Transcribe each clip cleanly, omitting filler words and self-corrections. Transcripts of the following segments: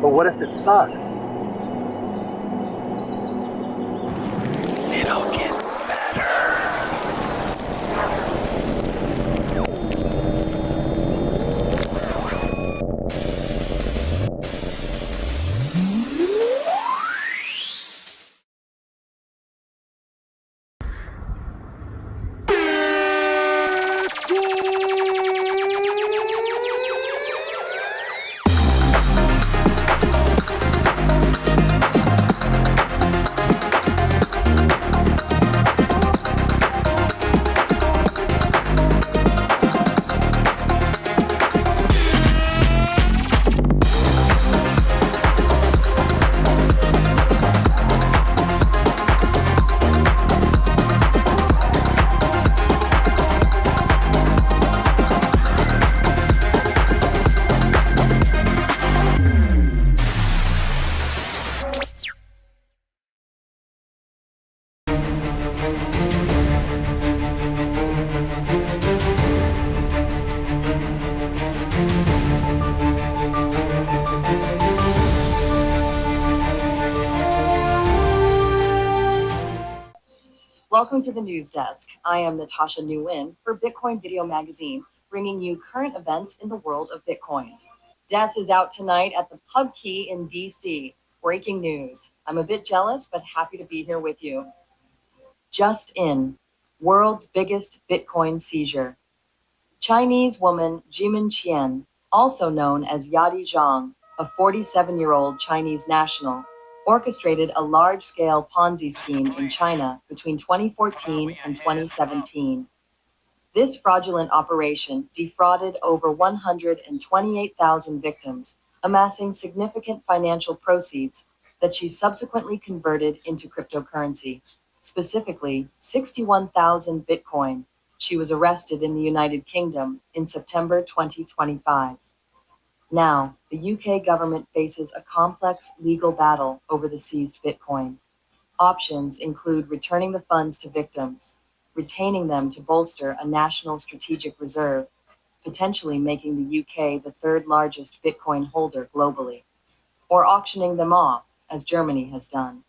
But what if it sucks? It'll get better. Welcome to the news desk. I am Natasha Nguyen for Bitcoin Video Magazine, bringing you current events in the world of Bitcoin. Des is out tonight at the Pub Key in DC. Breaking news. I'm a bit jealous, but happy to be here with you. Just in, world's biggest Bitcoin seizure. Chinese woman Jimin Qian, also known as Yadi Zhang, a 47-year-old Chinese national, orchestrated a large-scale Ponzi scheme in China between 2014 and 2017. This fraudulent operation defrauded over 128,000 victims, amassing significant financial proceeds that she subsequently converted into cryptocurrency, specifically 61,000 Bitcoin. She was arrested in the United Kingdom in September 2025. Now, the UK government faces a complex legal battle over the seized Bitcoin. Options include returning the funds to victims, retaining them to bolster a national strategic reserve, potentially making the UK the third largest Bitcoin holder globally, or auctioning them off, as Germany has done.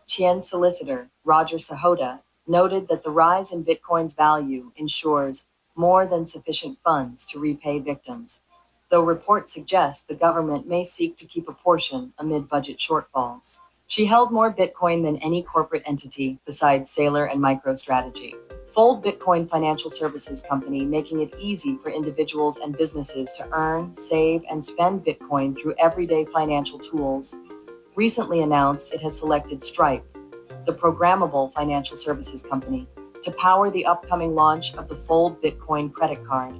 Qian's solicitor, Roger Sahota, noted that the rise in Bitcoin's value ensures more than sufficient funds to repay victims, though reports suggest the government may seek to keep a portion amid budget shortfalls. She held more Bitcoin than any corporate entity besides Saylor and MicroStrategy. Fold Bitcoin Financial Services Company, making it easy for individuals and businesses to earn, save, and spend Bitcoin through everyday financial tools, recently announced it has selected Stripe, the programmable financial services company, to power the upcoming launch of the Fold Bitcoin credit card,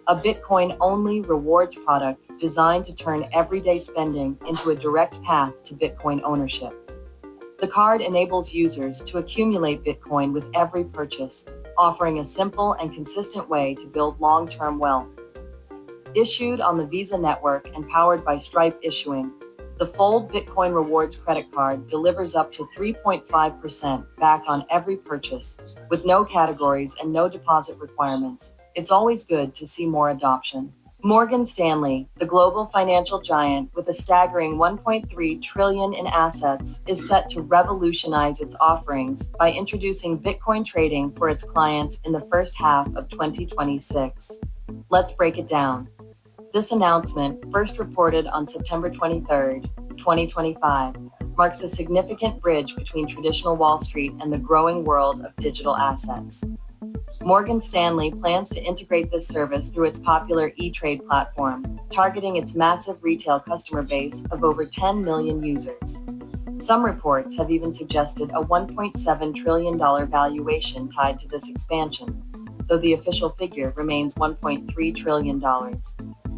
a Bitcoin-only rewards product designed to turn everyday spending into a direct path to Bitcoin ownership. The card enables users to accumulate Bitcoin with every purchase, offering a simple and consistent way to build long-term wealth. Issued on the Visa network and powered by Stripe Issuing, the Fold Bitcoin Rewards credit card delivers up to 3.5% back on every purchase, with no categories and no deposit requirements. It's always good to see more adoption. Morgan Stanley, the global financial giant with a staggering $1.3 trillion in assets, is set to revolutionize its offerings by introducing Bitcoin trading for its clients in the first half of 2026. Let's break it down. This announcement, first reported on September 23, 2025, marks a significant bridge between traditional Wall Street and the growing world of digital assets. Morgan Stanley plans to integrate this service through its popular E-Trade platform, targeting its massive retail customer base of over 10 million users. Some reports have even suggested a $1.7 trillion valuation tied to this expansion, though the official figure remains $1.3 trillion.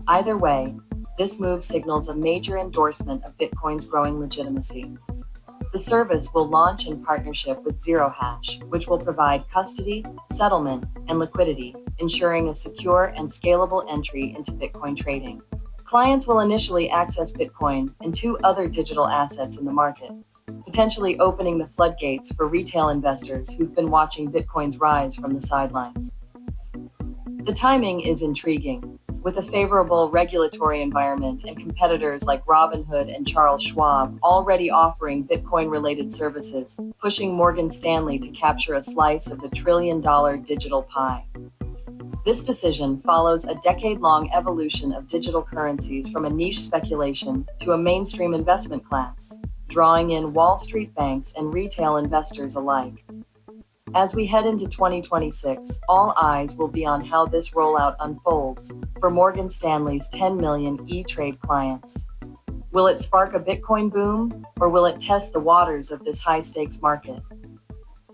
Either way, this move signals a major endorsement of Bitcoin's growing legitimacy. The service will launch in partnership with Zero Hash, which will provide custody, settlement, and liquidity, ensuring a secure and scalable entry into Bitcoin trading. Clients will initially access Bitcoin and two other digital assets in the market, potentially opening the floodgates for retail investors who've been watching Bitcoin's rise from the sidelines. The timing is intriguing. With a favorable regulatory environment and competitors like Robinhood and Charles Schwab already offering Bitcoin-related services, pushing Morgan Stanley to capture a slice of the trillion-dollar digital pie. This decision follows a decade-long evolution of digital currencies from a niche speculation to a mainstream investment class, drawing in Wall Street banks and retail investors alike. As we head into 2026, all eyes will be on how this rollout unfolds for Morgan Stanley's 10 million E-Trade clients. Will it spark a Bitcoin boom, or will it test the waters of this high-stakes market?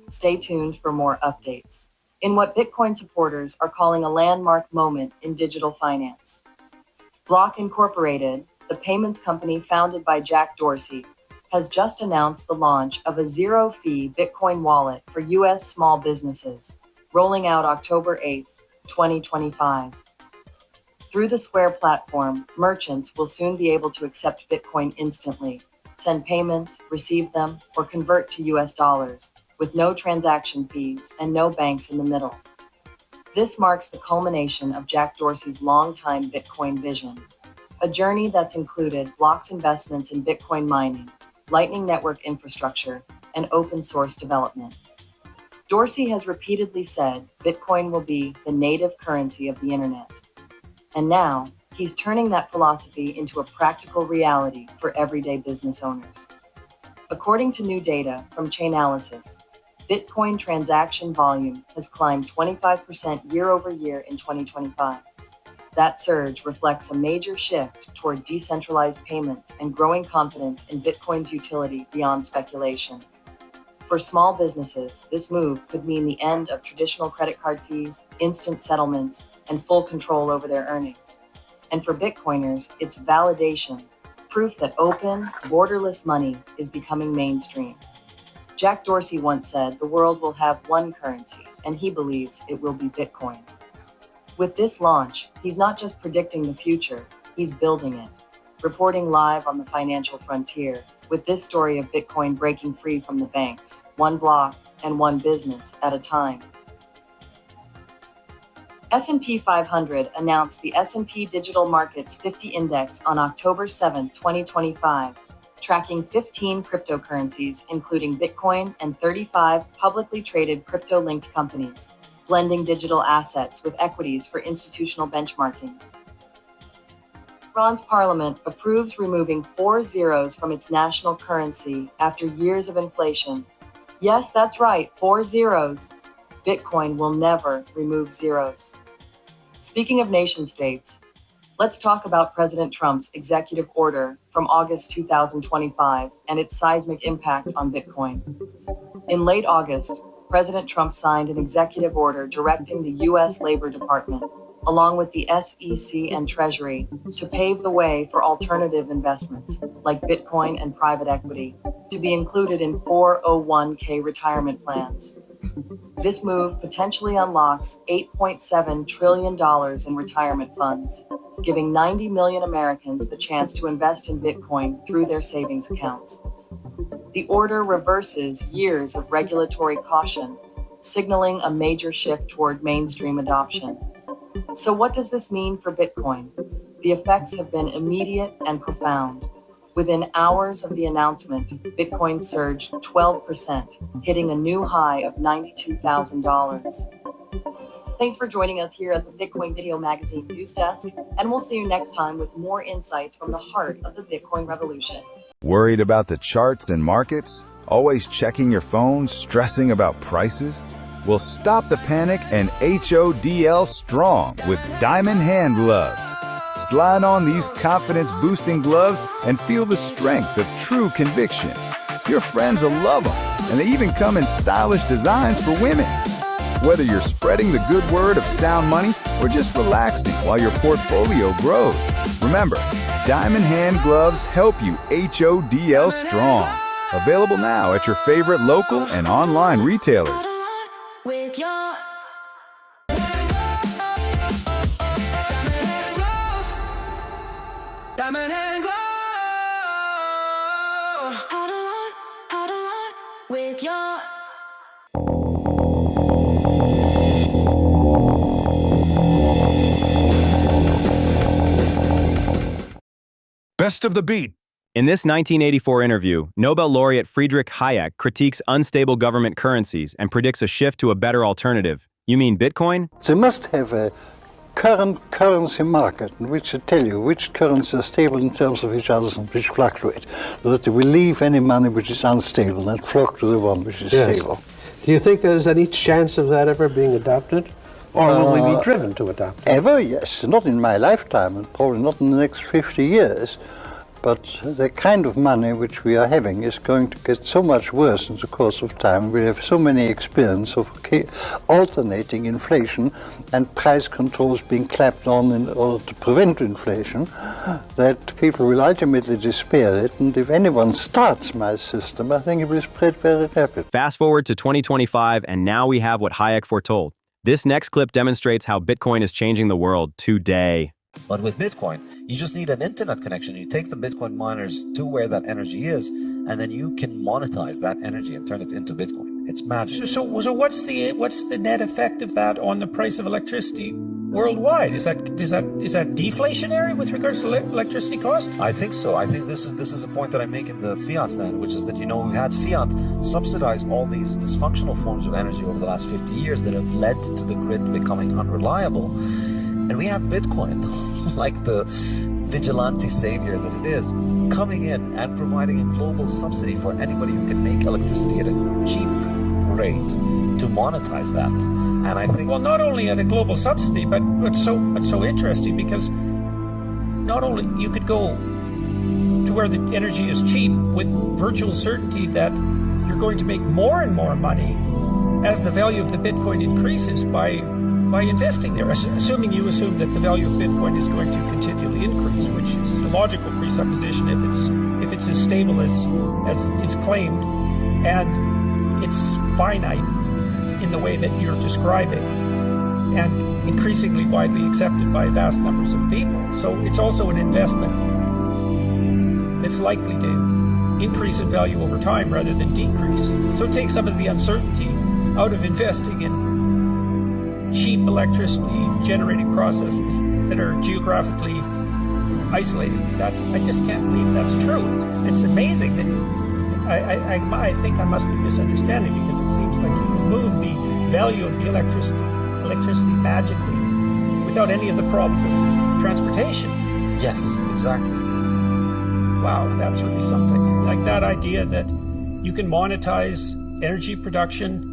Stay tuned for more updates in what Bitcoin supporters are calling a landmark moment in digital finance. Block Incorporated, the payments company founded by Jack Dorsey, has just announced the launch of a zero-fee Bitcoin wallet for U.S. small businesses, rolling out October 8, 2025. Through the Square platform, merchants will soon be able to accept Bitcoin instantly, send payments, receive them, or convert to U.S. dollars, with no transaction fees and no banks in the middle. This marks the culmination of Jack Dorsey's longtime Bitcoin vision, a journey that's included Block's investments in Bitcoin mining, Lightning Network infrastructure, and open source development. Dorsey has repeatedly said Bitcoin will be the native currency of the internet. And now, he's turning that philosophy into a practical reality for everyday business owners. According to new data from Chainalysis, Bitcoin transaction volume has climbed 25% year over year in 2025. That surge reflects a major shift toward decentralized payments and growing confidence in Bitcoin's utility beyond speculation. For small businesses, this move could mean the end of traditional credit card fees, instant settlements, and full control over their earnings. And for Bitcoiners, it's validation, proof that open, borderless money is becoming mainstream. Jack Dorsey once said the world will have one currency, and he believes it will be Bitcoin. With this launch, he's not just predicting the future, he's building it. Reporting live on the financial frontier, with this story of Bitcoin breaking free from the banks, one block and one business at a time. S&P 500 announced the S&P Digital Markets 50 Index on October 7, 2025, tracking 15 cryptocurrencies, including Bitcoin and 35 publicly traded crypto-linked companies, blending digital assets with equities for institutional benchmarking. Iran's parliament approves removing 4 zeros from its national currency after years of inflation. Yes, that's right, 4 zeros. Bitcoin will never remove zeros. Speaking of nation states, let's talk about President Trump's executive order from August 2025 and its seismic impact on Bitcoin. In late August, President Trump signed an executive order directing the U.S. Labor Department, along with the SEC and Treasury, to pave the way for alternative investments, like Bitcoin and private equity, to be included in 401k retirement plans. This move potentially unlocks $8.7 trillion in retirement funds, giving 90 million Americans the chance to invest in Bitcoin through their savings accounts. The order reverses years of regulatory caution, signaling a major shift toward mainstream adoption. So what does this mean for Bitcoin? The effects have been immediate and profound. Within hours of the announcement, Bitcoin surged 12%, hitting a new high of $92,000. Thanks for joining us here at the Bitcoin Video Magazine News Desk, and we'll see you next time with more insights from the heart of the Bitcoin revolution. Worried about the charts and markets? Always checking your phone, stressing about prices? Well, stop the panic and HODL strong with diamond hand gloves. Slide on these confidence-boosting gloves and feel the strength of true conviction. Your friends will love them, and they even come in stylish designs for women. Whether you're spreading the good word of sound money or just relaxing while your portfolio grows, remember, Diamond Hand Gloves help you HODL strong. Available now at your favorite local and online retailers. With your diamond hand glow, how to run with your Best of the beat. In this 1984 interview, Nobel laureate Friedrich Hayek critiques unstable government currencies and predicts a shift to a better alternative. You mean Bitcoin? They must have a current currency market in which they tell you which currencies are stable in terms of each other and which fluctuate, so that they will leave any money which is unstable and flock to the one which is stable. Do you think there's any chance of that ever being adopted? Or will we be driven to adopt it? Ever, yes. Not in my lifetime, and probably not in the next 50 years. But the kind of money which we are having is going to get so much worse in the course of time. We have so many experience of alternating inflation and price controls being clapped on in order to prevent inflation that people will ultimately despair it. And if anyone starts my system, I think it will spread very rapidly. Fast forward to 2025, and now we have what Hayek foretold. This next clip demonstrates how Bitcoin is changing the world today. But with Bitcoin, you just need an internet connection. You take the Bitcoin miners to where that energy is, and then you can monetize that energy and turn it into Bitcoin. It's magic. So what's the net effect of that on the price of electricity worldwide? Is that deflationary with regards to electricity cost? I think so. I think this is a point that I make in the fiat stand, which is that, you know, we've had fiat subsidize all these dysfunctional forms of energy over the last 50 years that have led to the grid becoming unreliable. And we have Bitcoin, like the vigilante savior that it is, coming in and providing a global subsidy for anybody who can make electricity at a cheap rate to monetize that. And I think, well, not only at a global subsidy, but it's so interesting, because not only you could go to where the energy is cheap with virtual certainty that you're going to make more and more money as the value of the Bitcoin increases by investing there, assuming you assume that the value of Bitcoin is going to continually increase, which is a logical presupposition if it's as stable as is claimed, and it's finite in the way that you're describing, and increasingly widely accepted by vast numbers of people. So it's also an investment that's likely to increase in value over time rather than decrease. So it takes some of the uncertainty out of investing in cheap electricity generating processes that are geographically isolated. I just can't believe that's true. It's amazing that I think I must be misunderstanding, because it seems like you remove the value of the electricity magically without any of the problems of transportation. yes, exactly. Wow, that's really something. Like that idea that you can monetize energy production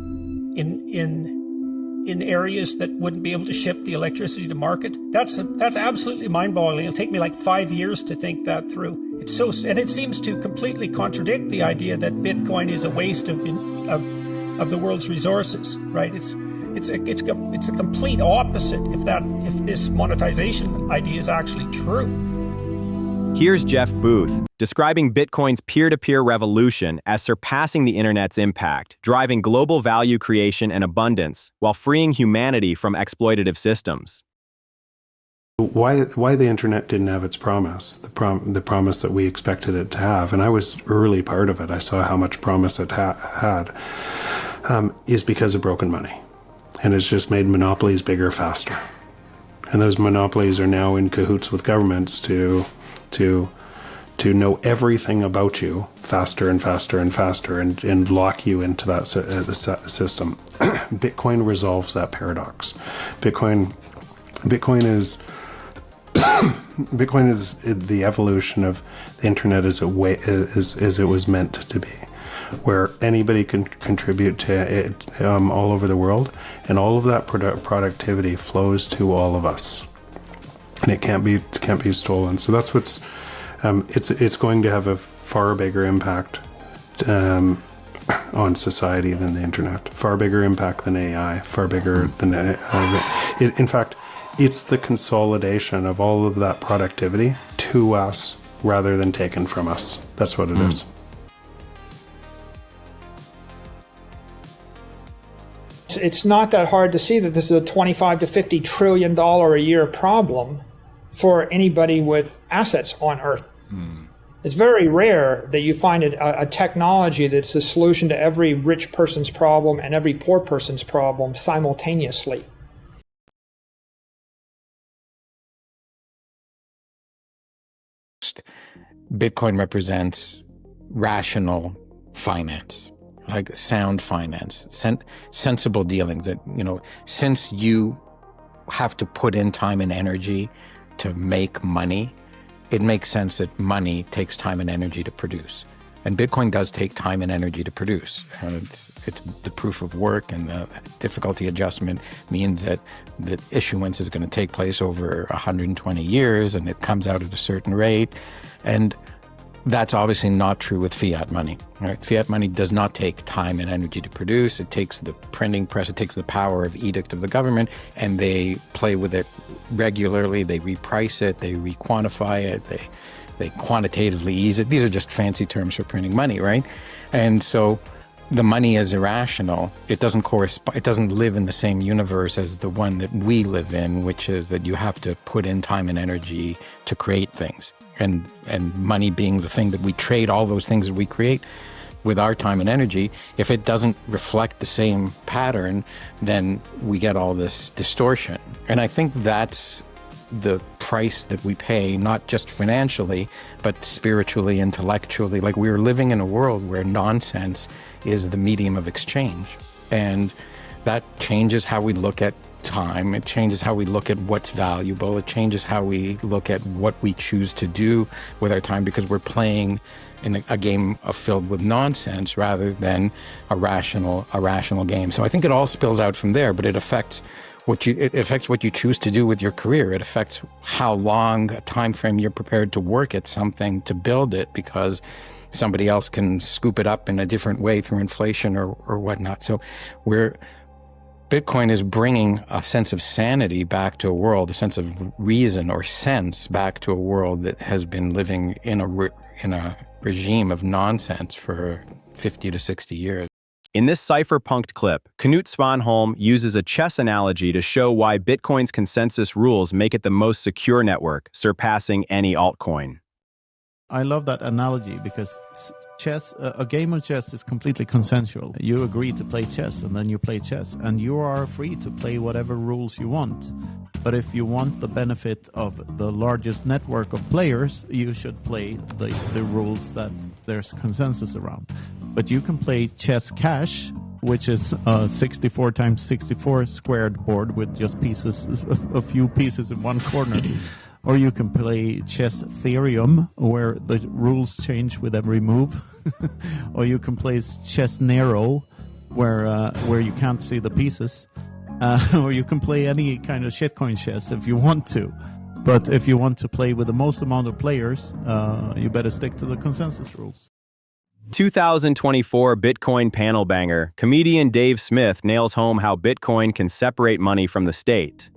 in areas that wouldn't be able to ship the electricity to market. That's absolutely mind-boggling. It'll take me like 5 years to think that through. And it seems to completely contradict the idea that Bitcoin is a waste of the world's resources, right? It's a complete opposite if this monetization idea is actually true. Here's Jeff Booth, describing Bitcoin's peer-to-peer revolution as surpassing the internet's impact, driving global value creation and abundance, while freeing humanity from exploitative systems. Why the internet didn't have its promise, the promise that we expected it to have, and I was early part of it, I saw how much promise it had, is because of broken money. And it's just made monopolies bigger faster. And those monopolies are now in cahoots with governments to know everything about you faster and faster and faster and lock you into that system. Bitcoin resolves that paradox. Bitcoin is the evolution of the internet as it was meant to be, where anybody can contribute to it all over the world, and all of that productivity flows to all of us, and it can't be stolen. So that's what's it's going to have a far bigger impact on society than the internet, far bigger impact than AI, far bigger than in fact, it's the consolidation of all of that productivity to us rather than taken from us. That's what it is. It's not that hard to see that this is a $25 to $50 trillion a year problem for anybody with assets on Earth. It's very rare that you find a technology that's the solution to every rich person's problem and every poor person's problem simultaneously. Bitcoin represents rational finance, like sound finance, sensible dealings that, since you have to put in time and energy to make money, it makes sense that money takes time and energy to produce. And Bitcoin does take time and energy to produce. It's the proof of work, and the difficulty adjustment means that the issuance is going to take place over 120 years, and it comes out at a certain rate. And that's obviously not true with fiat money. Right? Fiat money does not take time and energy to produce. It takes the printing press, it takes the power of edict of the government, and they play with it regularly. They reprice it, they requantify it, they quantitatively ease it. These are just fancy terms for printing money, right? And so the money is irrational. It doesn't correspond. It doesn't live in the same universe as the one that we live in, which is that you have to put in time and energy to create things. And money being the thing that we trade all those things that we create with our time and energy, if it doesn't reflect the same pattern, then we get all this distortion. And I think that's the price that we pay, not just financially, but spiritually, intellectually. Like, we're living in a world where nonsense is the medium of exchange. And that changes how we look at time. It changes how we look at what's valuable. It changes how we look at what we choose to do with our time, because we're playing in a game filled with nonsense rather than a rational game. So I think it all spills out from there, but it affects what you choose to do with your career. It affects how long a time frame you're prepared to work at something to build it, because somebody else can scoop it up in a different way through inflation or whatnot. So Bitcoin is bringing a sense of sanity back to a world, a sense of reason or sense back to a world that has been living in a regime of nonsense for 50 to 60 years. In this cypherpunked clip, Knut Svanholm uses a chess analogy to show why Bitcoin's consensus rules make it the most secure network, surpassing any altcoin. I love that analogy because chess, a game of chess is completely consensual. You agree to play chess, and then you play chess, and you are free to play whatever rules you want. But if you want the benefit of the largest network of players, you should play the rules that there's consensus around. But you can play chess cash, which is a 64 times 64 squared board with just pieces, a few pieces in one corner. Or you can play chess Ethereum, where the rules change with every move. Or you can play chess Nero, where you can't see the pieces. Or you can play any kind of shitcoin chess if you want to. But if you want to play with the most amount of players, you better stick to the consensus rules. 2024 Bitcoin panel banger. Comedian Dave Smith nails home how Bitcoin can separate money from the state.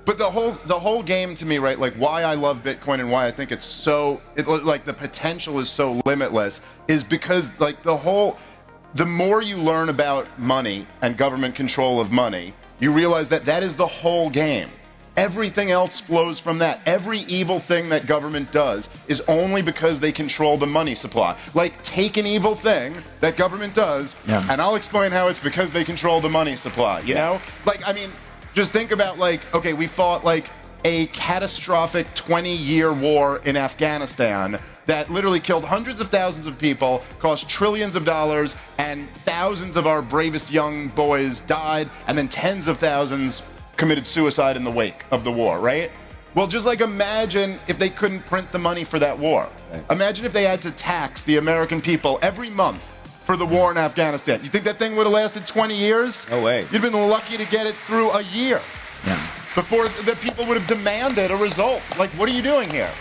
But the whole game to me, right, like why I love Bitcoin and why I think it's like the potential is so limitless is because like the more you learn about money and government control of money, you realize that is the whole game. Everything else flows from that. Every evil thing that government does is only because they control the money supply. Like, take an evil thing that government does, and I'll explain how it's because they control the money supply, you know? Like, I mean, just think about, like, okay, we fought, like, a catastrophic 20-year war in Afghanistan that literally killed hundreds of thousands of people, cost trillions of dollars, and thousands of our bravest young boys died, and then tens of thousands committed suicide in the wake of the war, right? Well, just like imagine if they couldn't print the money for that war. Right. Imagine if they had to tax the American people every month for the war in Afghanistan. You think that thing would have lasted 20 years? No way. You'd have been lucky to get it through a year. Yeah. Before the people would have demanded a result. Like, what are you doing here?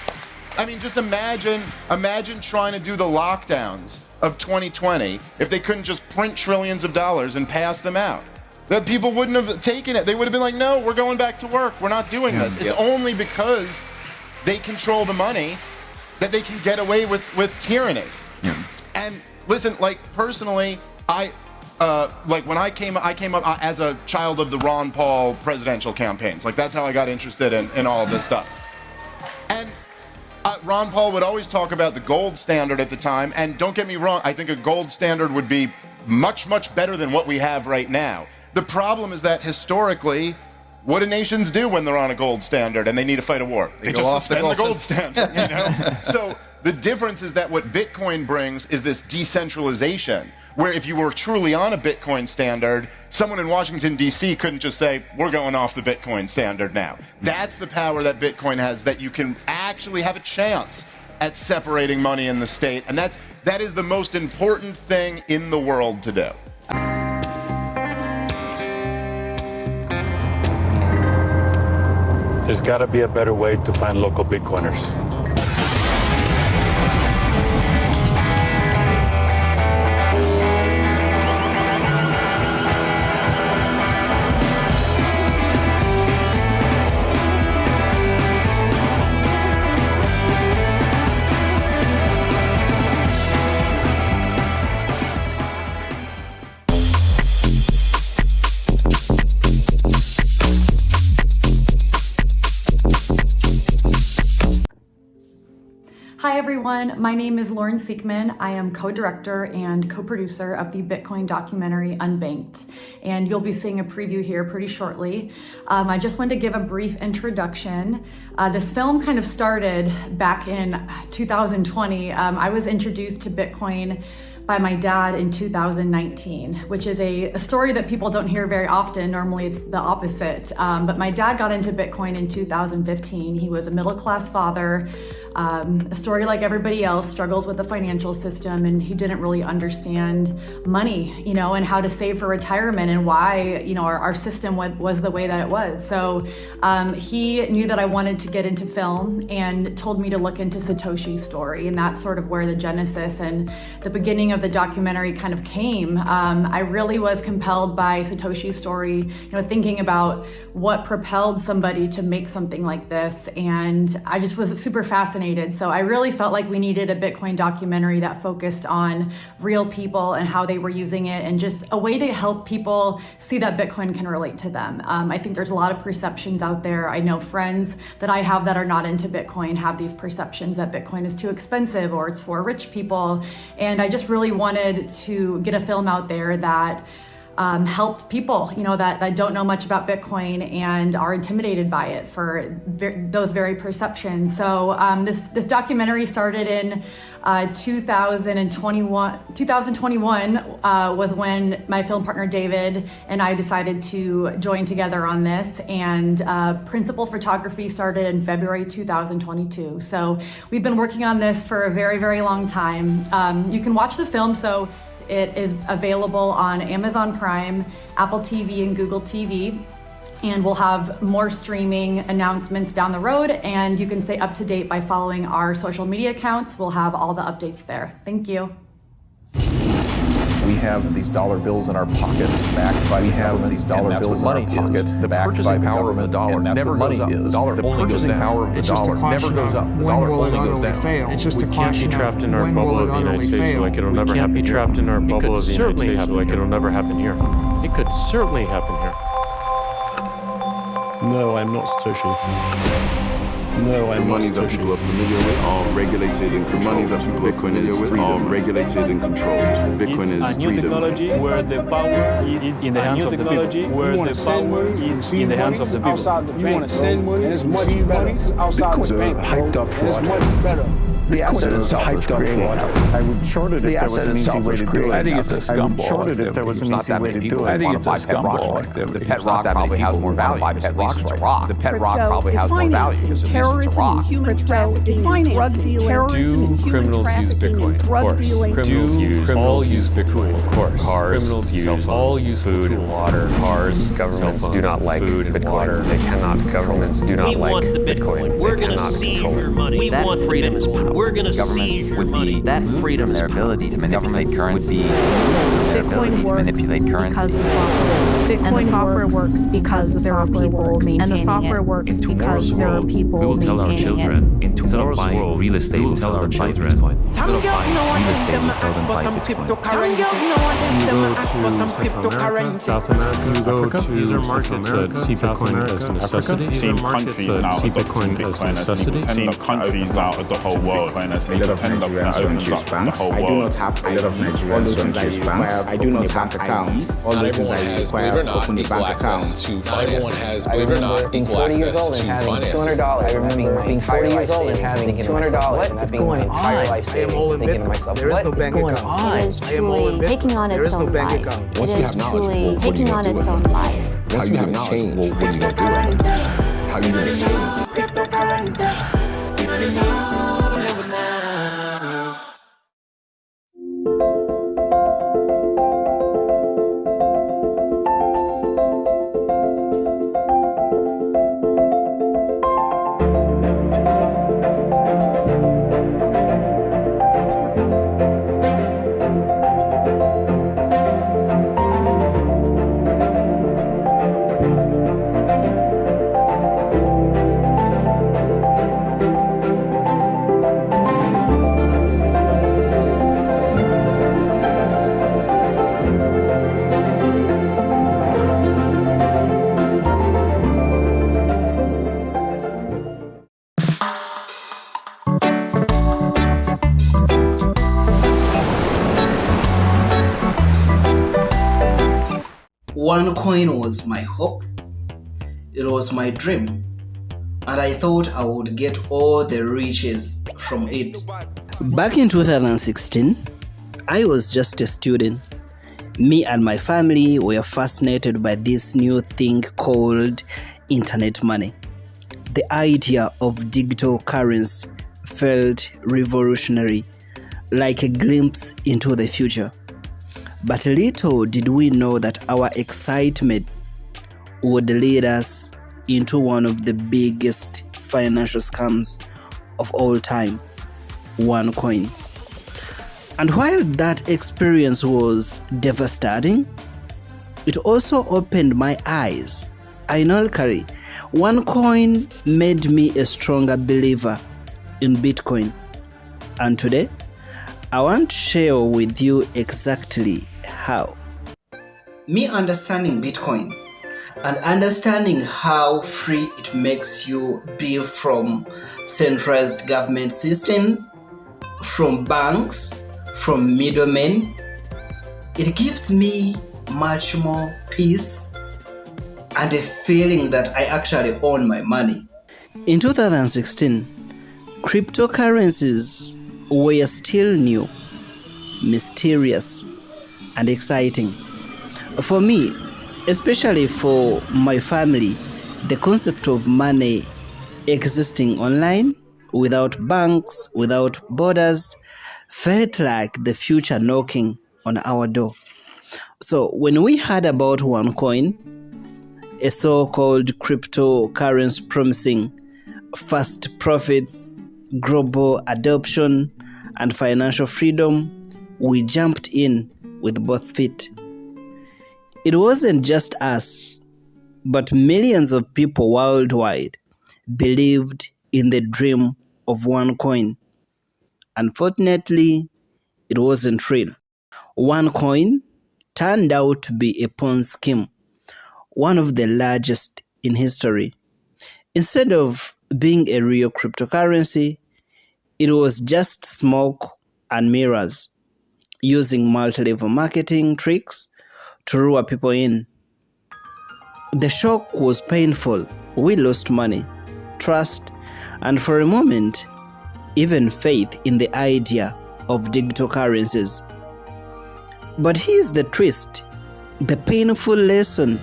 I mean, just imagine trying to do the lockdowns of 2020 if they couldn't just print trillions of dollars and pass them out. That people wouldn't have taken it. They would have been like, no, we're going back to work. We're not doing this. It's only because they control the money that they can get away with tyranny. Yeah. And listen, like personally, like when I came up as a child of the Ron Paul presidential campaigns. Like that's how I got interested in all of this stuff. And Ron Paul would always talk about the gold standard at the time. And don't get me wrong, I think a gold standard would be much, much better than what we have right now. The problem is that historically, what do nations do when they're on a gold standard and they need to fight a war? They go off the gold standard, you know? So the difference is that what Bitcoin brings is this decentralization, where if you were truly on a Bitcoin standard, someone in Washington, D.C. couldn't just say, we're going off the Bitcoin standard now. That's the power that Bitcoin has, that you can actually have a chance at separating money in the state. And that is the most important thing in the world to do. There's got to be a better way to find local Bitcoiners. Hi everyone, my name is Lauren Siekman. I am co-director and co-producer of the Bitcoin documentary Unbanked, and you'll be seeing a preview here pretty shortly. I just wanted to give a brief introduction. This film kind of started back in 2020. I was introduced to Bitcoin by my dad in 2019, which is a story that people don't hear very often. Normally it's the opposite. But my dad got into Bitcoin in 2015. He was a middle-class father, a story like everybody else, struggles with the financial system, and he didn't really understand money, you know, and how to save for retirement and why, you know, our system was the way that it was. So he knew that I wanted to get into film and told me to look into Satoshi's story, and that's sort of where the genesis and the beginning of the documentary kind of came. I really was compelled by Satoshi's story, you know, thinking about what propelled somebody to make something like this, and I just was super fascinated. So I really felt like we needed a Bitcoin documentary that focused on real people and how they were using it, and just a way to help people see that Bitcoin can relate to them. I think there's a lot of perceptions out there. I know friends that I have that are not into Bitcoin have these perceptions that Bitcoin is too expensive or it's for rich people, and I just really wanted to get a film out there that helped people, you know, that don't know much about Bitcoin and are intimidated by it for those very perceptions. So this documentary started in 2021 was when my film partner David and I decided to join together on this, and principal photography started in February 2022. So we've been working on this for a very, very long time. You can watch the film, so it is available on Amazon Prime, Apple TV, and Google TV. And we'll have more streaming announcements down the road, and you can stay up to date by following our social media accounts. We'll have all the updates there. Thank you. We have these dollar bills in our pocket, backed by the government. These dollar bills in our pocket, the purchasing power of the dollar never goes up. The dollar only goes down. Power of the dollar never goes up. The dollar only goes down. It's just a question of when will it utterly fail. Like it'll never happen. We can't be trapped in our bubble of the United States like it'll never happen here. It could certainly happen here. No, I'm not Satoshi. No, I'm not Satoshi. The monies that people are familiar with are regulated and controlled. The monies that people are familiar with are regulated and controlled. Bitcoin is freedom. It's a new technology where the power is in the hands of the people. Where the power is in the hands of the people. You want to send money, and it's much better outside the bank. Hyped up fraud. It's much better. The asset itself hyped up fraud. I would short it if there was an easy way to do it. I think it's a scumball. Short it if there was an easy way to do it. I think it's a scumball. The pet rock probably has more value because at least it's a rock. The pet rock probably has more value because at least it's a rock. Human trafficking, drug dealing, terrorism, and human trafficking, and drug dealing. Criminals use Bitcoin, of course. Cars, criminals all use food and water. Cars, governments do not like Bitcoin. They cannot. Governments do not like Bitcoin. We're going to seize your money. We want freedom is power. We're going to seize your money. That freedom, their ability to manipulate currency, their ability to manipulate currency. And the software works because there are people maintaining it. And the software works because there are people maintaining it. In tomorrow's world, real estate will tell our children. Instead of buying real estate, will tell them buy Bitcoin. South America, you go to these are markets that see Bitcoin as a necessity. Same countries now see Bitcoin as a necessity. And the countries out of the whole world Bitcoin as a lot of Nigerians don't use banks. I do not have a lot of Nigerians don't use banks. I do not bank accounts. All those things I require to open a bank account. Everyone has, believe it or not, being 40 years old and having $200. I remember being 40 years old and having $200. What is going on? I am all in Bitcoin. There is no bank account. It is truly taking on its own life. It is truly taking on its own life. How you have knowledge? Well, what are you going to do about it? How are you going to change? OneCoin was my hope, it was my dream, and I thought I would get all the riches from it. Back in 2016, I was just a student. Me and my family were fascinated by this new thing called internet money. The idea of digital currency felt revolutionary, like a glimpse into the future. But little did we know that our excitement would lead us into one of the biggest financial scams of all time, OneCoin. And while that experience was devastating, it also opened my eyes. Ironically, OneCoin made me a stronger believer in Bitcoin. And today, I want to share with you exactly how. Me understanding Bitcoin and understanding how free it makes you be from centralized government systems, from banks, from middlemen, it gives me much more peace and a feeling that I actually own my money. In 2016, cryptocurrencies were still new, mysterious, and exciting. For me, especially for my family, the concept of money existing online, without banks, without borders, felt like the future knocking on our door. So when we heard about OneCoin, a so-called cryptocurrency promising fast profits, global adoption, and financial freedom, we jumped in with both feet. It wasn't just us, but millions of people worldwide believed in the dream of OneCoin. Unfortunately, it wasn't real. OneCoin turned out to be a Ponzi scheme, one of the largest in history. Instead of being a real cryptocurrency, it was just smoke and mirrors, using multi-level marketing tricks to lure people in. The shock was painful. We lost money, trust, and for a moment, even faith in the idea of digital currencies. But here's the twist. The painful lesson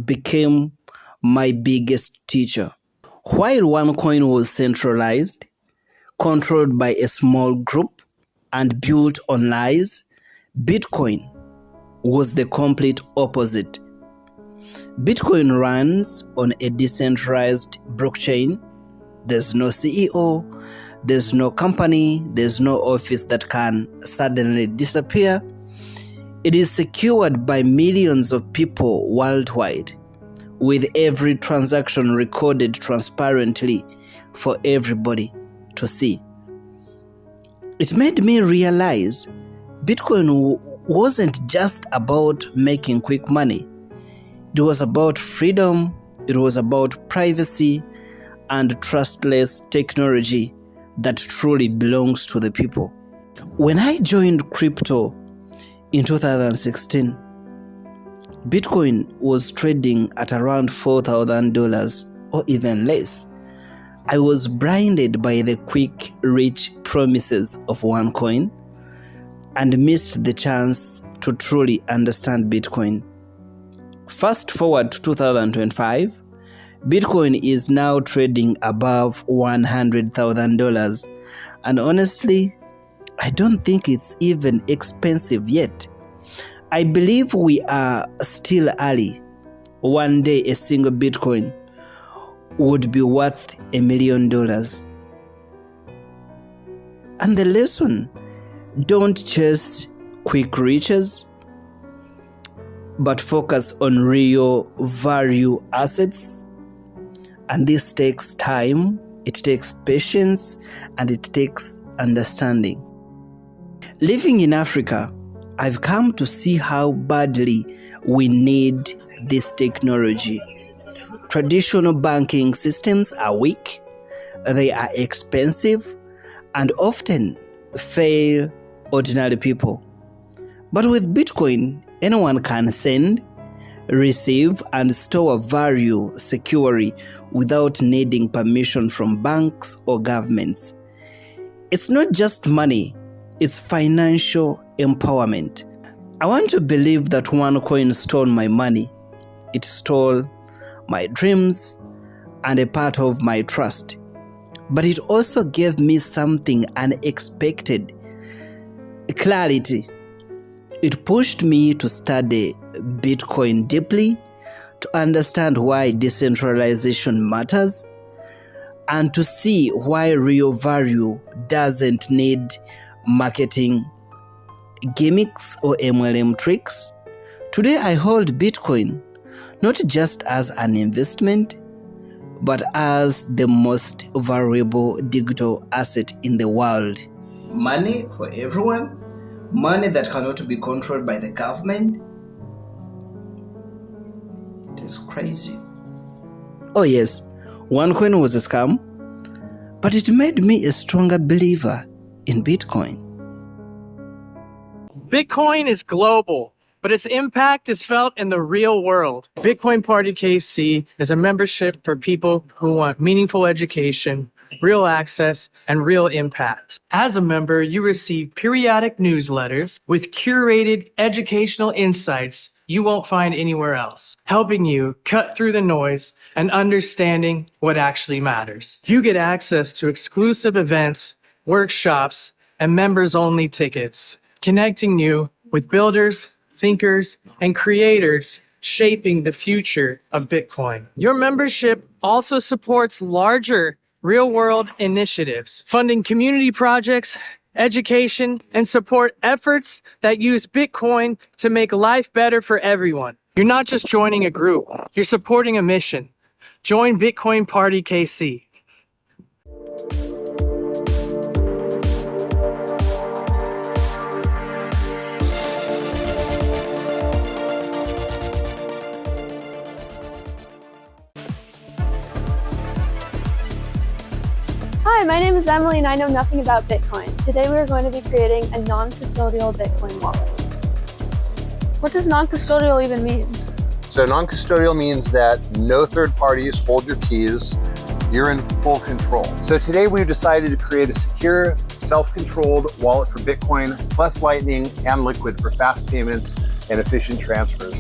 became my biggest teacher. While OneCoin was centralized, controlled by a small group, and built on lies, Bitcoin was the complete opposite. Bitcoin runs on a decentralized blockchain. There's no CEO, there's no company, there's no office that can suddenly disappear. It is secured by millions of people worldwide, with every transaction recorded transparently for everybody to see. It made me realize Bitcoin wasn't just about making quick money. It was about freedom, it was about privacy and trustless technology that truly belongs to the people. When I joined crypto in 2016, Bitcoin was trading at around $4,000 or even less. I was blinded by the quick, rich promises of OneCoin and missed the chance to truly understand Bitcoin. Fast forward to 2025, Bitcoin is now trading above $100,000, and honestly, I don't think it's even expensive yet. I believe we are still early. One day a single Bitcoin would be worth $1 million. And the lesson, don't chase quick riches, but focus on real value assets. And this takes time, it takes patience, and it takes understanding. Living in Africa, I've come to see how badly we need this technology. Traditional banking systems are weak, they are expensive, and often fail ordinary people. But with Bitcoin, anyone can send, receive, and store value securely without needing permission from banks or governments. It's not just money, it's financial empowerment. I want to believe that OneCoin stole my money. It stole my dreams and a part of my trust. But it also gave me something unexpected: clarity. It pushed me to study Bitcoin deeply, to understand why decentralization matters, and to see why real value doesn't need marketing gimmicks or MLM tricks. Today I hold Bitcoin not just as an investment, but as the most valuable digital asset in the world. Money for everyone, money that cannot be controlled by the government. It is crazy. Oh yes, OneCoin was a scam, but it made me a stronger believer in Bitcoin. Bitcoin is global, but its impact is felt in the real world. Bitcoin Party KC is a membership for people who want meaningful education, real access, and real impact. As a member, you receive periodic newsletters with curated educational insights you won't find anywhere else, helping you cut through the noise and understanding what actually matters. You get access to exclusive events, workshops, and members-only tickets, connecting you with builders, thinkers, and creators shaping the future of Bitcoin. Your membership also supports larger real-world initiatives, funding community projects, education, and support efforts that use Bitcoin to make life better for everyone. You're not just joining a group, you're supporting a mission. Join Bitcoin Party KC. Hi, my name is Emily and I know nothing about Bitcoin. Today we are going to be creating a non-custodial Bitcoin wallet. What does non-custodial even mean? So non-custodial means that no third parties hold your keys. You're in full control. So today we've decided to create a secure, self-controlled wallet for Bitcoin, plus Lightning and Liquid for fast payments and efficient transfers.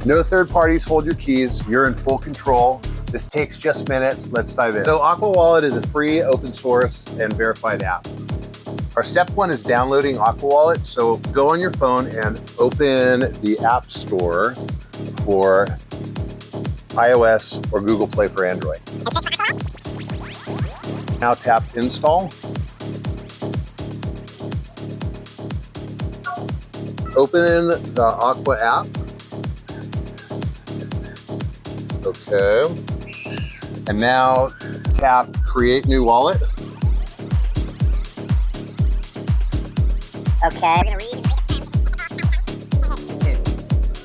No third parties hold your keys. You're in full control. This takes just minutes. Let's dive in. So Aqua Wallet is a free, open source, and verified app. Our step one is downloading Aqua Wallet. So go on your phone and open the App Store for iOS or Google Play for Android. Now tap Install. Open the Aqua app. Okay. And now tap Create New Wallet. Okay.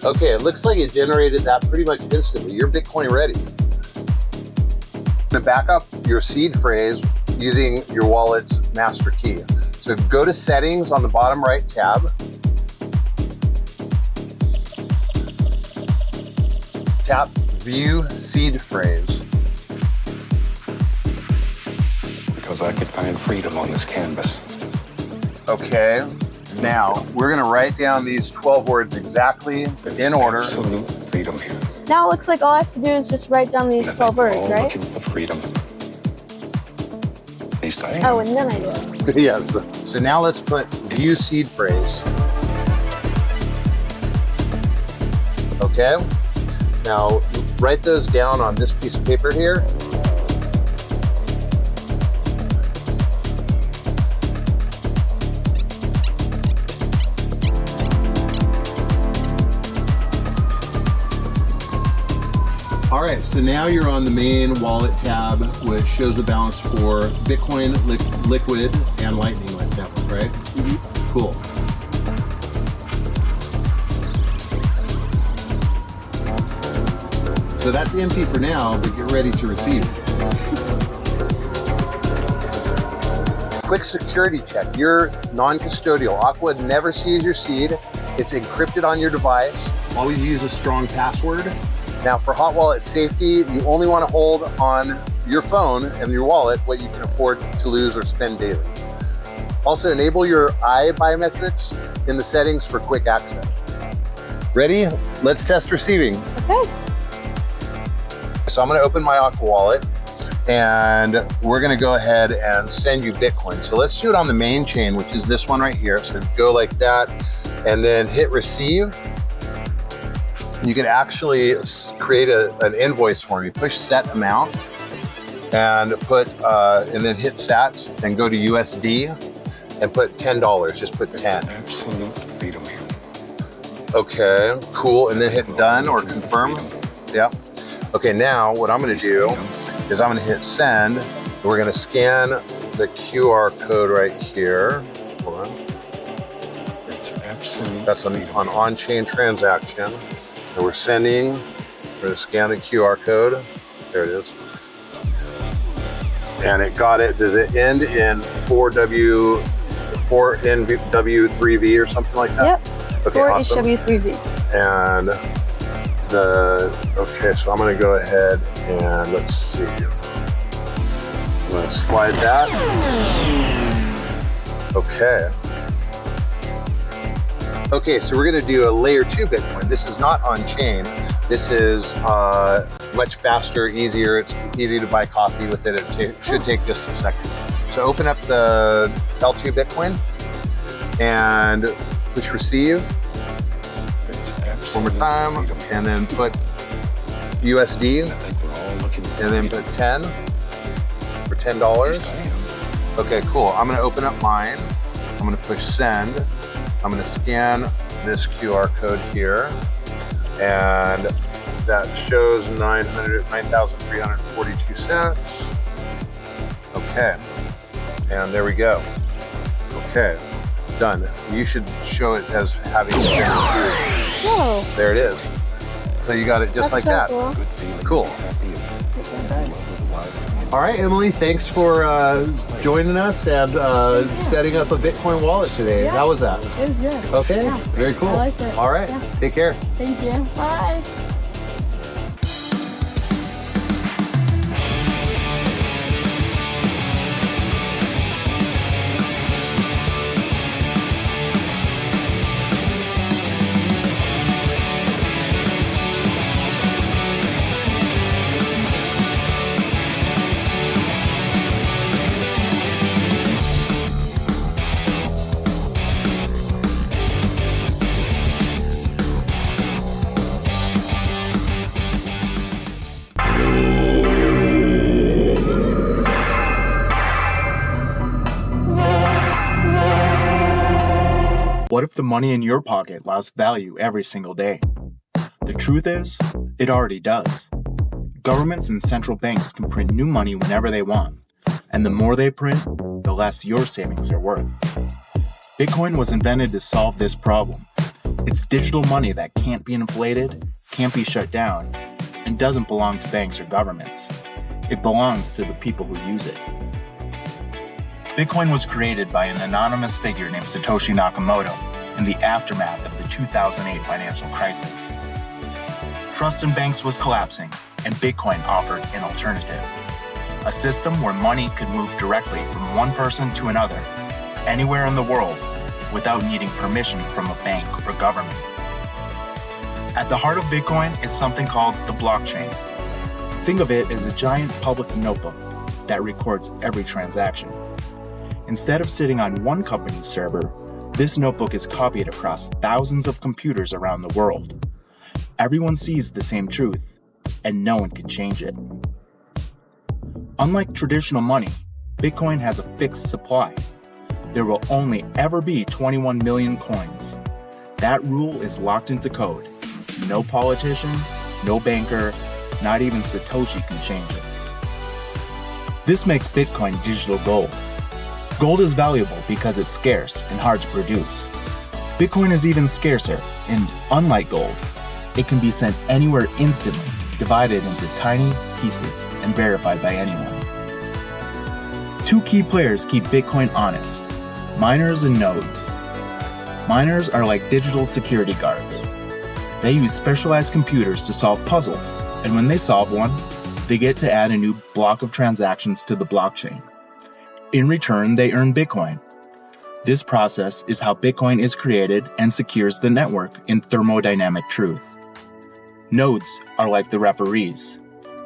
Okay, it looks like it generated that pretty much instantly. You're Bitcoin ready. To back up your seed phrase, using your wallet's master key. So go to settings on the bottom right tab. Tap view seed phrase. Because I could find freedom on this canvas. Okay, now we're gonna write down these 12 words exactly in order. Absolute freedom here. Now it looks like all I have to do is just write down these 12 words, right? Looking for freedom. At least I am. Oh, and then I do it. Yes. So now let's put view seed phrase. Okay. Now write those down on this piece of paper here. All right, so now you're on the main wallet tab, which shows the balance for Bitcoin, Liquid, and Lightning Network, right? Mm-hmm. Cool. So that's empty for now, but get ready to receive. Quick security check. You're non-custodial. Aqua never sees your seed. It's encrypted on your device. Always use a strong password. Now for hot wallet safety, you only want to hold on your phone and your wallet what you can afford to lose or spend daily. Also enable your eye biometrics in the settings for quick access. Ready? Let's test receiving. Okay. So I'm going to open my Aqua wallet and we're going to go ahead and send you Bitcoin. So let's do it on the main chain, which is this one right here. So go like that and then hit receive. You can actually create an invoice for me. Push set amount and put and then hit sats and go to USD and put $10. Just put 10. Absolute freedom here. Okay, cool. And then hit done or confirm. Yeah. Okay, now what I'm going to do is I'm going to hit send. We're going to scan the QR code right here. Hold on. That's on on-chain transaction. And we're sending, we're going to scan the QR code. There it is. And it got it. Does it end in 4NW3V or something like that? Yep. Okay, 4 awesome. HW3V. And okay, so I'm going to go ahead and let's see. I'm going to slide that. Okay. Okay, so we're going to do a layer 2 Bitcoin. This is not on chain. This is much faster, easier. It's easy to buy coffee with it. It should take just a second. So open up the L2 Bitcoin and push receive. One more time, and then put USD, and then put 10 for $10. Okay, cool. I'm going to open up mine. I'm going to push send. I'm going to scan this QR code here, and that shows 9,342 cents. Okay, and there we go. Okay, done. You should show it as having Whoa. There it is. So you got it just like that. Cool. All right, Emily, thanks for joining us and setting up a Bitcoin wallet today. Yeah. How was that? It was good. Okay, Yeah. very cool. I liked it. All right, Yeah. take care. Thank you. Bye. What if the money in your pocket lost value every single day? The truth is, it already does. Governments and central banks can print new money whenever they want, and the more they print, the less your savings are worth. Bitcoin was invented to solve this problem. It's digital money that can't be inflated, can't be shut down, and doesn't belong to banks or governments. It belongs to the people who use it. Bitcoin was created by an anonymous figure named Satoshi Nakamoto in the aftermath of the 2008 financial crisis. Trust in banks was collapsing, and Bitcoin offered an alternative. A system where money could move directly from one person to another, anywhere in the world, without needing permission from a bank or government. At the heart of Bitcoin is something called the blockchain. Think of it as a giant public notebook that records every transaction. Instead of sitting on one company's server, this notebook is copied across thousands of computers around the world. Everyone sees the same truth, and no one can change it. Unlike traditional money, Bitcoin has a fixed supply. There will only ever be 21 million coins. That rule is locked into code. No politician, no banker, not even Satoshi can change it. This makes Bitcoin digital gold. Gold is valuable because it's scarce and hard to produce. Bitcoin is even scarcer, and unlike gold, it can be sent anywhere instantly, divided into tiny pieces and verified by anyone. Two key players keep Bitcoin honest: miners and nodes. Miners are like digital security guards. They use specialized computers to solve puzzles, and when they solve one, they get to add a new block of transactions to the blockchain. In return, they earn Bitcoin. This process is how Bitcoin is created and secures the network in thermodynamic truth. Nodes are like the referees.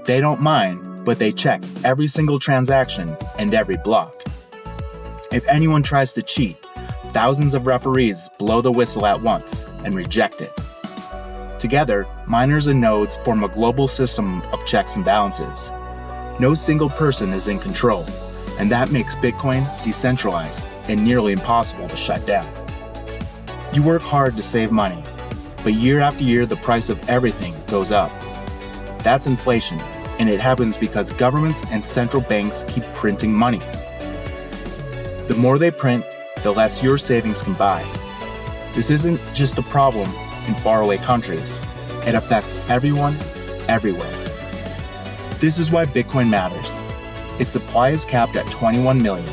They don't mine, but they check every single transaction and every block. If anyone tries to cheat, thousands of referees blow the whistle at once and reject it. Together, miners and nodes form a global system of checks and balances. No single person is in control, and that makes Bitcoin decentralized and nearly impossible to shut down. You work hard to save money, but year after year the price of everything goes up. That's inflation, and it happens because governments and central banks keep printing money. The more they print, the less your savings can buy. This isn't just a problem in faraway countries. It affects everyone, everywhere. This is why Bitcoin matters. Its supply is capped at 21 million.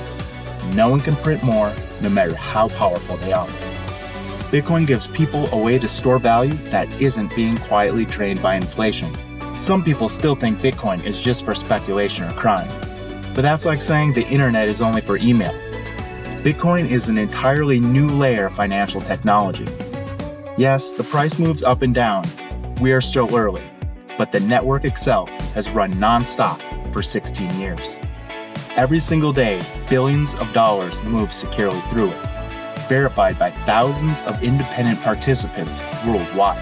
No one can print more, no matter how powerful they are. Bitcoin gives people a way to store value that isn't being quietly drained by inflation. Some people still think Bitcoin is just for speculation or crime. But that's like saying the internet is only for email. Bitcoin is an entirely new layer of financial technology. Yes, the price moves up and down. We are still early, but the network itself has run non-stop for 16 years. Every single day, billions of dollars move securely through it, verified by thousands of independent participants worldwide.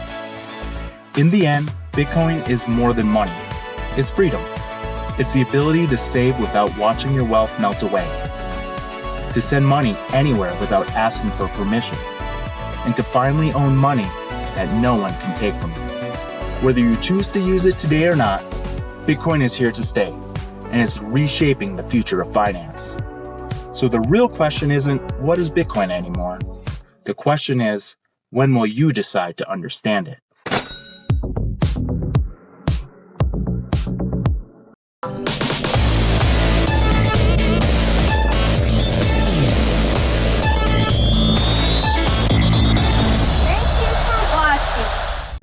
In the end, Bitcoin is more than money. It's freedom. It's the ability to save without watching your wealth melt away, to send money anywhere without asking for permission, and to finally own money that no one can take from you. Whether you choose to use it today or not, Bitcoin is here to stay, and it's reshaping the future of finance. So the real question isn't, what is Bitcoin anymore? The question is, when will you decide to understand it?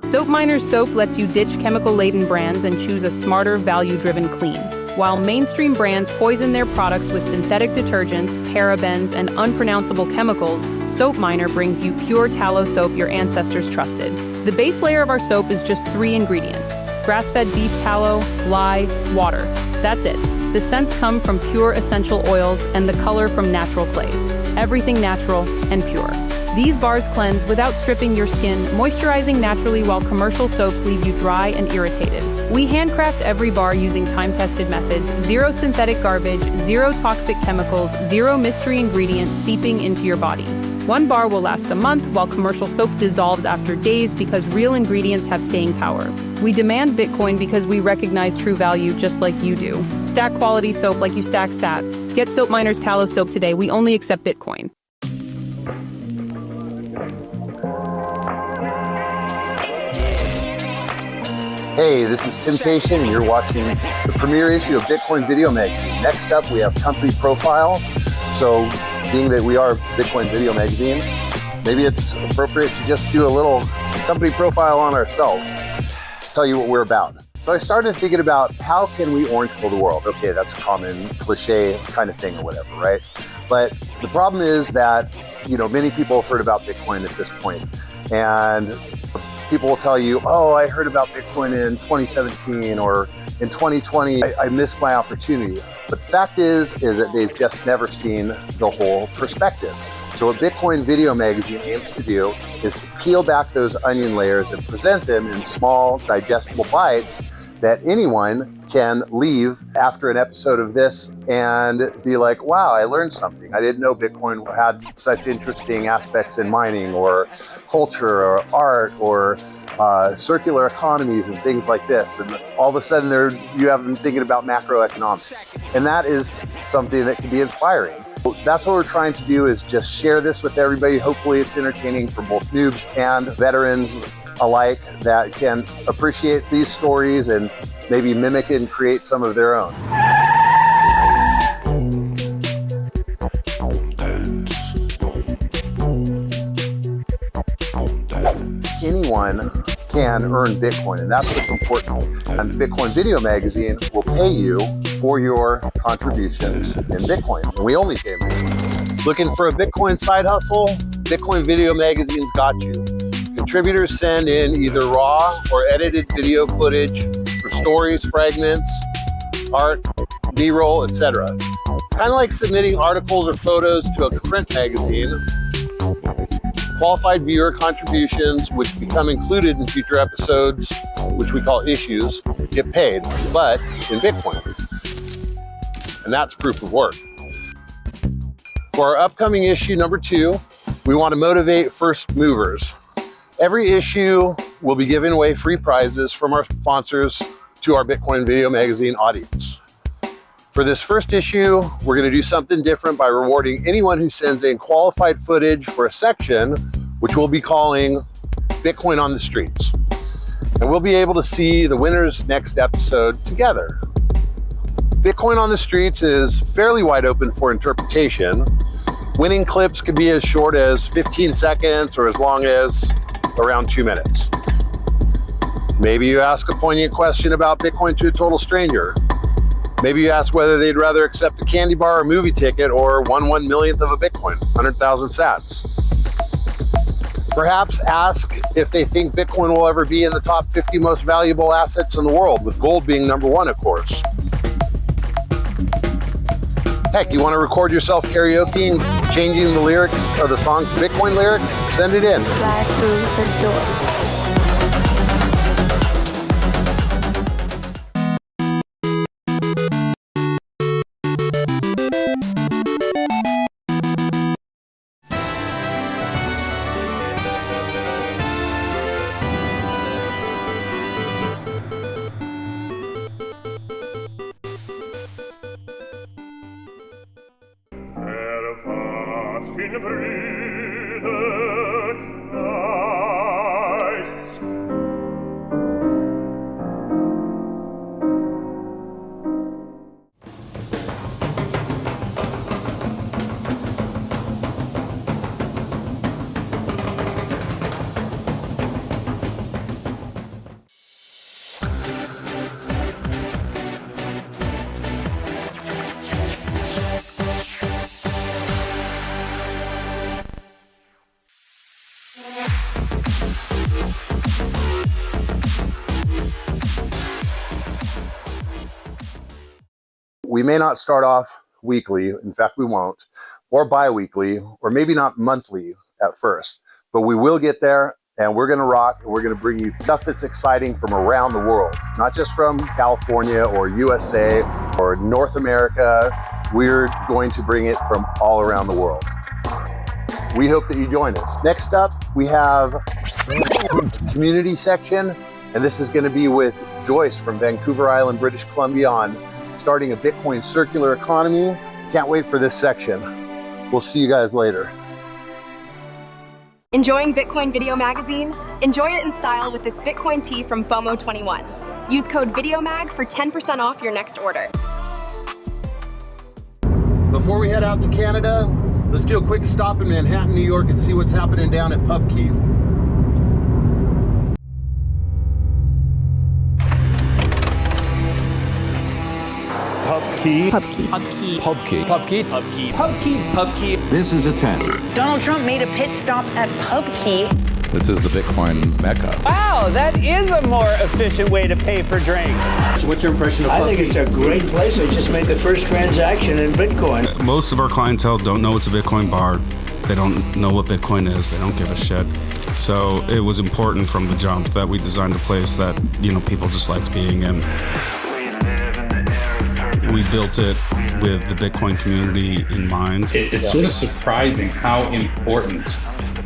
Soap Miner's soap lets you ditch chemical-laden brands and choose a smarter, value-driven clean. While mainstream brands poison their products with synthetic detergents, parabens, and unpronounceable chemicals, Soap Miner brings you pure tallow soap your ancestors trusted. The base layer of our soap is just 3 ingredients: grass-fed beef tallow, lye, water. That's it. The scents come from pure essential oils and the color from natural clays. Everything natural and pure. These bars cleanse without stripping your skin, moisturizing naturally while commercial soaps leave you dry and irritated. We handcraft every bar using time-tested methods, 0 synthetic garbage, 0 toxic chemicals, 0 mystery ingredients seeping into your body. 1 bar will last a month, while commercial soap dissolves after days because real ingredients have staying power. We demand Bitcoin because we recognize true value just like you do. Stack quality soap like you stack sats. Get Soap Miner's tallow soap today. We only accept Bitcoin. Hey, this is Tim Cation, and you're watching the premiere issue of Bitcoin Video Magazine. Next up, we have company profile So being that we are Bitcoin Video Magazine, maybe it's appropriate to just do a little company profile on ourselves, tell you what we're about. So I started thinking about how can we orange pill the world? Okay, that's a common cliche kind of thing or whatever, right? But the problem is that, many people have heard about Bitcoin at this point. And people will tell you, oh, I heard about Bitcoin in 2017 or in 2020, I missed my opportunity. But the fact is that they've just never seen the whole perspective. So what Bitcoin Video Magazine aims to do is to peel back those onion layers and present them in small, digestible bites that anyone can leave after an episode of this and be like, wow, I learned something. I didn't know Bitcoin had such interesting aspects in mining or culture or art or circular economies and things like this. And all of a sudden you have them thinking about macroeconomics. And that is something that can be inspiring. That's what we're trying to do, is just share this with everybody. Hopefully it's entertaining for both noobs and veterans alike that can appreciate these stories and maybe mimic and create some of their own. Anyone can earn Bitcoin, and that's what's important. And Bitcoin Video Magazine will pay you for your contributions in Bitcoin, and we only pay in Bitcoin. Looking for a Bitcoin side hustle? Bitcoin Video Magazine's got you. Contributors send in either raw or edited video footage for stories, fragments, art, B-roll, etc. Kind of like submitting articles or photos to a print magazine. Qualified viewer contributions, which become included in future episodes, which we call issues, get paid, but in Bitcoin. And that's proof of work. For our upcoming issue number 2, we want to motivate first movers. Every issue will be giving away free prizes from our sponsors to our Bitcoin Video Magazine audience. For this first issue, we're going to do something different by rewarding anyone who sends in qualified footage for a section, which we'll be calling Bitcoin on the Streets. And we'll be able to see the winner's next episode together. Bitcoin on the Streets is fairly wide open for interpretation. Winning clips could be as short as 15 seconds or as long as around 2 minutes. Maybe you ask a poignant question about Bitcoin to a total stranger. Maybe you ask whether they'd rather accept a candy bar or movie ticket or 1/1,000,000th of a Bitcoin, 100,000 sats. Perhaps ask if they think Bitcoin will ever be in the top 50 most valuable assets in the world, with gold being number 1, of course. Heck, you want to record yourself karaokeing, changing the lyrics of the song to Bitcoin lyrics? Send it in. Slide through the door. We may not start off weekly, in fact we won't, or bi-weekly, or maybe not monthly at first, but we will get there, and we're gonna rock, and we're gonna bring you stuff that's exciting from around the world, not just from California or USA or North America. We're going to bring it from all around the world. We hope that you join us. Next up, we have community section, and this is gonna be with Joyce from Vancouver Island, British Columbia, on starting a Bitcoin circular economy. Can't wait for this section. We'll see you guys later. Enjoying Bitcoin Video Magazine? Enjoy it in style with this Bitcoin tee from FOMO21. Use code VIDEOMAG for 10% off your next order. Before we head out to Canada, let's do a quick stop in Manhattan, New York, and see what's happening down at PubKey. PubKey. PubKey. PubKey. PubKey. PubKey. PubKey. PubKey. PubKey. This is a test. Donald Trump made a pit stop at PubKey. This is the Bitcoin mecca. Wow, that is a more efficient way to pay for drinks. So what's your impression of PubKey? I think it's a great place. I just made the first transaction in Bitcoin. Most of our clientele don't know it's a Bitcoin bar. They don't know what Bitcoin is. They don't give a shit. So it was important from the jump that we designed a place that, people just liked being in. We built it with the Bitcoin community in mind. It's sort of surprising how important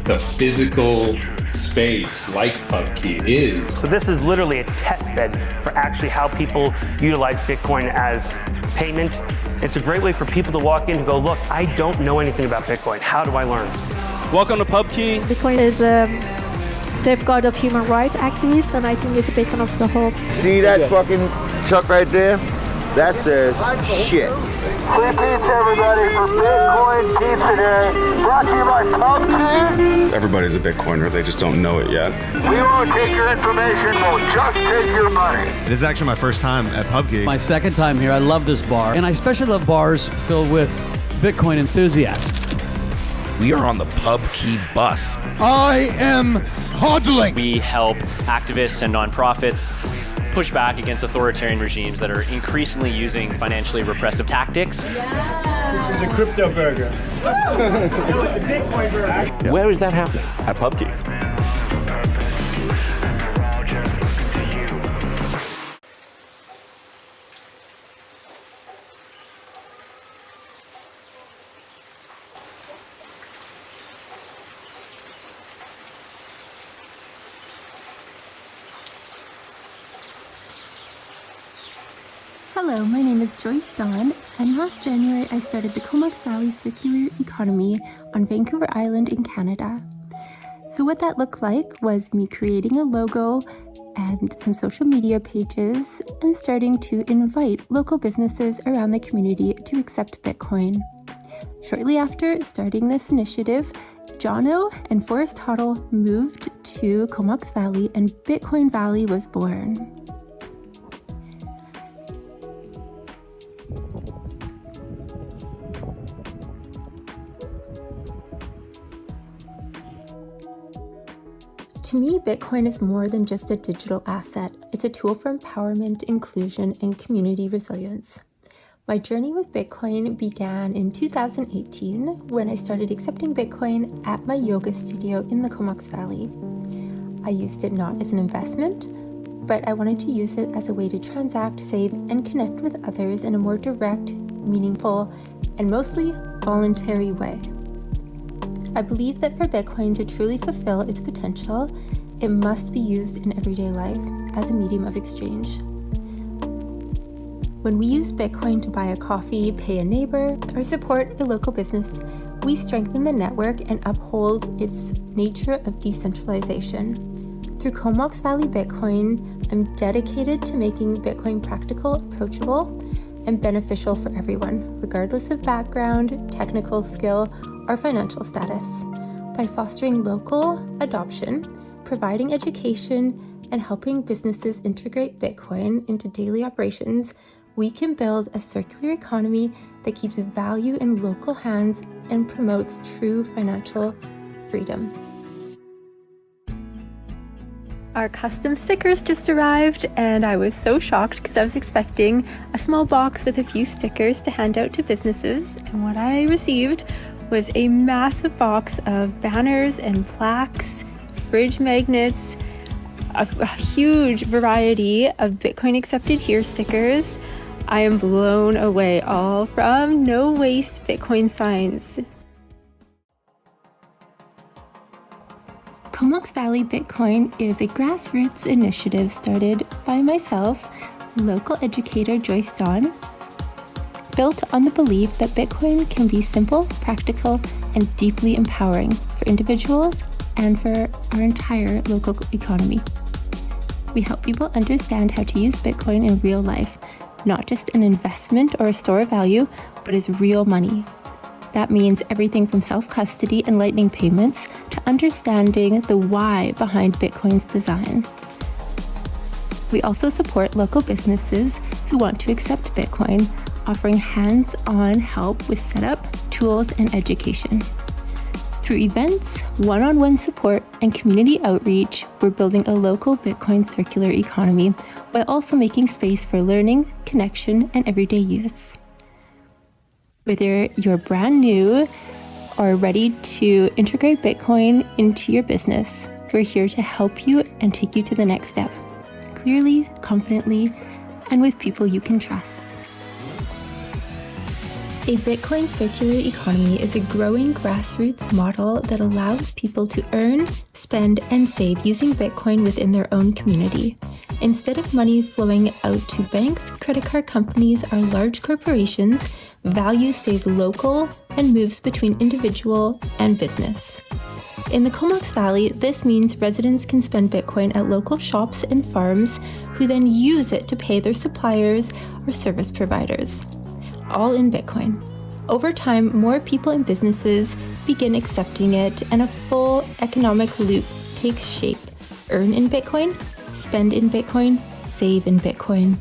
the physical space like PubKey is. So this is literally a test bed for actually how people utilize Bitcoin as payment. It's a great way for people to walk in and go, look, I don't know anything about Bitcoin. How do I learn? Welcome to PubKey. Bitcoin is a safeguard of human rights activists, and I think it's a beacon of the hope. See that fucking truck right there? That says shit. Free pizza, everybody, for Bitcoin Pizza Day. Brought to you by PubKey. Everybody's a Bitcoiner. They just don't know it yet. We won't take your information. We'll just take your money. This is actually my first time at PubKey. My second time here. I love this bar. And I especially love bars filled with Bitcoin enthusiasts. We are on the PubKey bus. I am hodling. We help activists and nonprofits push back against authoritarian regimes that are increasingly using financially repressive tactics. This is a crypto burger. No, it's a Bitcoin burger. Where is that happening? At PubKey. Hello, my name is Joyce Dawn, and last January I started the Comox Valley Circular Economy on Vancouver Island in Canada. So what that looked like was me creating a logo and some social media pages and starting to invite local businesses around the community to accept Bitcoin. Shortly after starting this initiative, Jono and Forrest Hoddle moved to Comox Valley and Bitcoin Valley was born. To me, Bitcoin is more than just a digital asset. It's a tool for empowerment, inclusion, and community resilience. My journey with Bitcoin began in 2018 when I started accepting Bitcoin at my yoga studio in the Comox Valley. I used it not as an investment, but I wanted to use it as a way to transact, save, and connect with others in a more direct, meaningful, and mostly voluntary way. I believe that for Bitcoin to truly fulfill its potential, it must be used in everyday life as a medium of exchange. When we use Bitcoin to buy a coffee, pay a neighbor, or support a local business, we strengthen the network and uphold its nature of decentralization. Through Comox Valley Bitcoin, I'm dedicated to making Bitcoin practical, approachable, and beneficial for everyone, regardless of background, technical skill, or financial status. By fostering local adoption, providing education, and helping businesses integrate Bitcoin into daily operations, we can build a circular economy that keeps value in local hands and promotes true financial freedom. Our custom stickers just arrived, and I was so shocked because I was expecting a small box with a few stickers to hand out to businesses, and what I received was a massive box of banners and plaques, fridge magnets, a huge variety of Bitcoin accepted here stickers. I am blown away, all from no waste Bitcoin signs. Comox Valley Bitcoin is a grassroots initiative started by myself, local educator Joyce Dawn, built on the belief that Bitcoin can be simple, practical, and deeply empowering for individuals and for our entire local economy. We help people understand how to use Bitcoin in real life, not just an investment or a store of value, but but is real money. That means everything from self-custody and lightning payments to understanding the why behind Bitcoin's design. We also support local businesses who want to accept Bitcoin, offering hands-on help with setup, tools, and education. Through events, one-on-one support, and community outreach, we're building a local Bitcoin circular economy while also making space for learning, connection, and everyday use. Whether you're brand new or ready to integrate Bitcoin into your business, we're here to help you and take you to the next step, clearly, confidently, and with people you can trust. A Bitcoin circular economy is a growing grassroots model that allows people to earn, spend, and save using Bitcoin within their own community. Instead of money flowing out to banks, credit card companies, or large corporations, value stays local and moves between individual and business. In the Comox Valley, this means residents can spend Bitcoin at local shops and farms who then use it to pay their suppliers or service providers, all in Bitcoin. Over time, more people and businesses begin accepting it, and a full economic loop takes shape. Earn in Bitcoin, spend in Bitcoin, save in Bitcoin.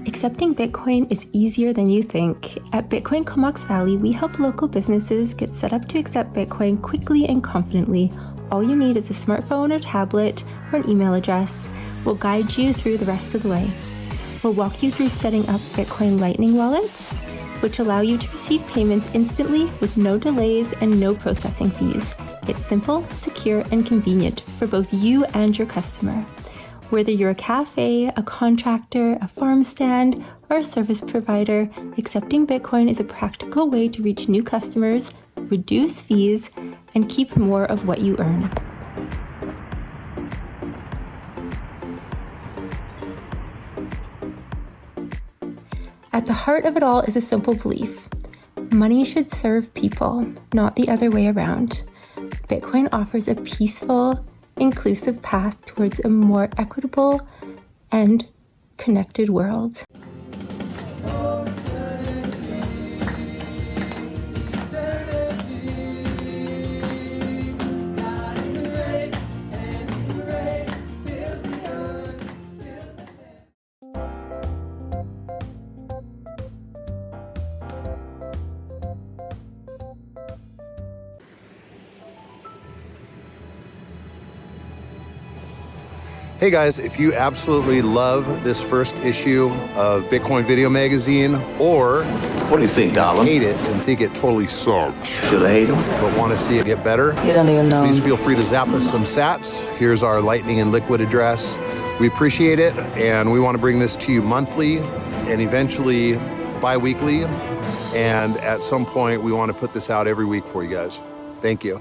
Accepting Bitcoin is easier than you think. At Bitcoin Comox Valley, we help local businesses get set up to accept Bitcoin quickly and confidently. All you need is a smartphone or tablet or an email address. We'll guide you through the rest of the way. We'll walk you through setting up Bitcoin Lightning wallets, which allow you to receive payments instantly with no delays and no processing fees. It's simple, secure, and convenient for both you and your customer. Whether you're a cafe, a contractor, a farm stand, or a service provider, accepting Bitcoin is a practical way to reach new customers, reduce fees, and keep more of what you earn. At the heart of it all is a simple belief. Money should serve people, not the other way around. Bitcoin offers a peaceful, inclusive path towards a more equitable and connected world. Hey guys, if you absolutely love this first issue of Bitcoin Video Magazine, or what do you think, darling? Hate it and think it totally sucks, Should I hate him? but want to see it get better, You don't even know. please feel free to zap us some sats. Here's our Lightning and Liquid address. We appreciate it, and we want to bring this to you monthly and eventually bi-weekly, and at some point we want to put this out every week for you guys. Thank you.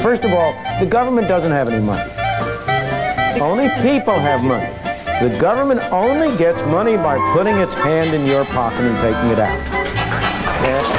First of all, the government doesn't have any money. Only people have money. The government only gets money by putting its hand in your pocket and taking it out. Yeah?